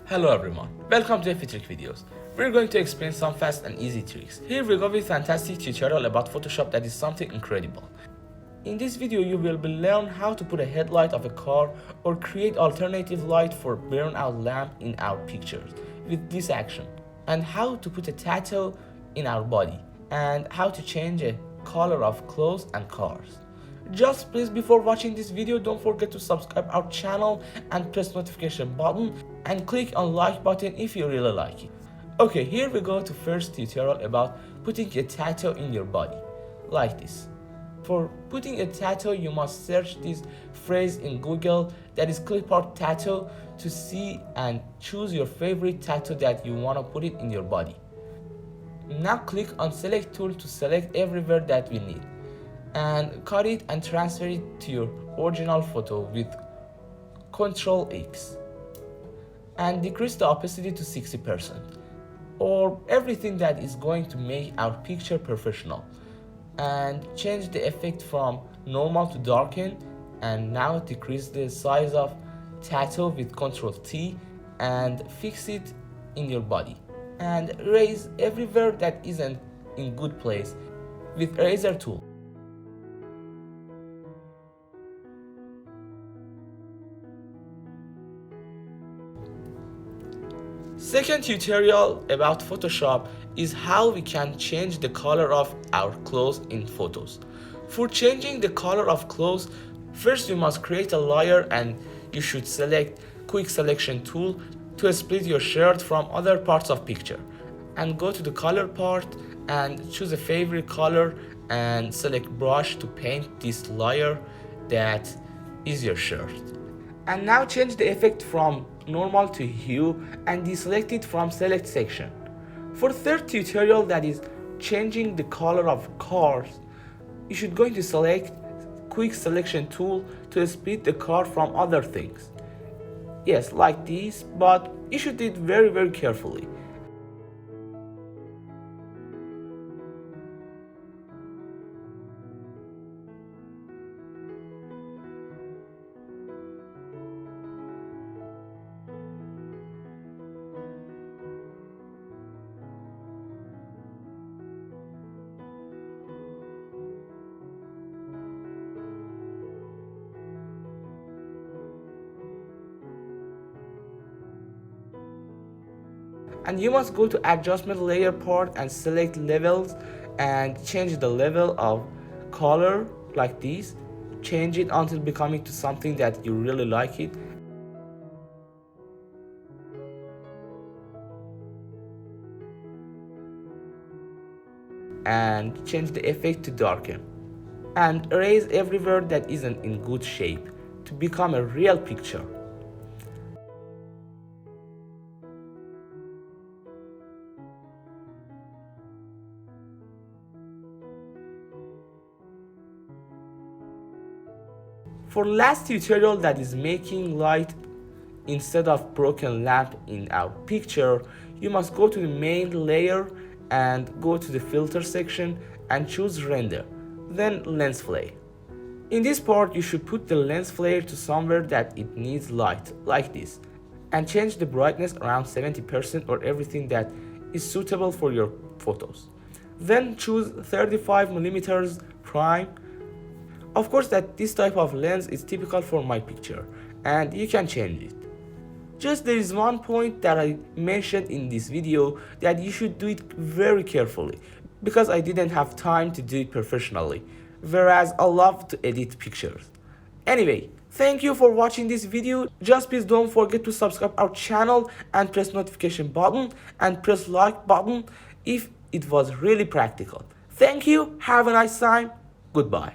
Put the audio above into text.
Hello everyone, welcome to FTrick videos. We're going to explain some fast and easy tricks. Here we go with a fantastic tutorial about Photoshop that is something incredible. In this video you will learn how to put a headlight of a car or create alternative light for burnout lamp in our pictures with this action, and how to put a tattoo in our body, and how to change a color of clothes and cars. Just please, before watching this video, don't forget to subscribe our channel and press notification button and click on like button if you really like it. Okay, here we go to first tutorial about putting a tattoo in your body, like this. For putting a tattoo, you must search this phrase in Google, that is clipart tattoo, to see and choose your favorite tattoo that you want to put it in your body. Now click on select tool to select everywhere that we need, and cut it and transfer it to your original photo with Ctrl X, and decrease the opacity to 60%, or everything that is going to make our picture professional, and change the effect from normal to darken, and now decrease the size of tattoo with Ctrl T and fix it in your body, and erase everywhere that isn't in good place with eraser tool. Second tutorial about Photoshop is how we can change the color of our clothes in photos. For changing the color of clothes, first you must create a layer, and you should select quick selection tool to split your shirt from other parts of picture, and go to the color part and choose a favorite color and select brush to paint this layer that is your shirt. And now change the effect from normal to hue and deselect it from select section. For third tutorial, that is changing the color of cars, you should going to select quick selection tool to split the car from other things. Yes, like this, but you should do it very carefully. And you must go to adjustment layer part and select levels and change the level of color like this. Change it until becoming to something that you really like it. And change the effect to darken. And erase everywhere that isn't in good shape to become a real picture. For last tutorial, that is making light instead of broken lamp in our picture, you must go to the main layer and go to the filter section and choose render, then lens flare. In this part you should put the lens flare to somewhere that it needs light, like this, and change the brightness around 70% or everything that is suitable for your photos. Then choose 35mm prime. Of course that this type of lens is typical for my picture, and you can change it. Just there is one point that I mentioned in this video, that you should do it very carefully, because I didn't have time to do it professionally, whereas I love to edit pictures. Anyway, thank you for watching this video. Just please don't forget to subscribe our channel and press notification button and press like button if it was really practical. Thank you, have a nice time, goodbye.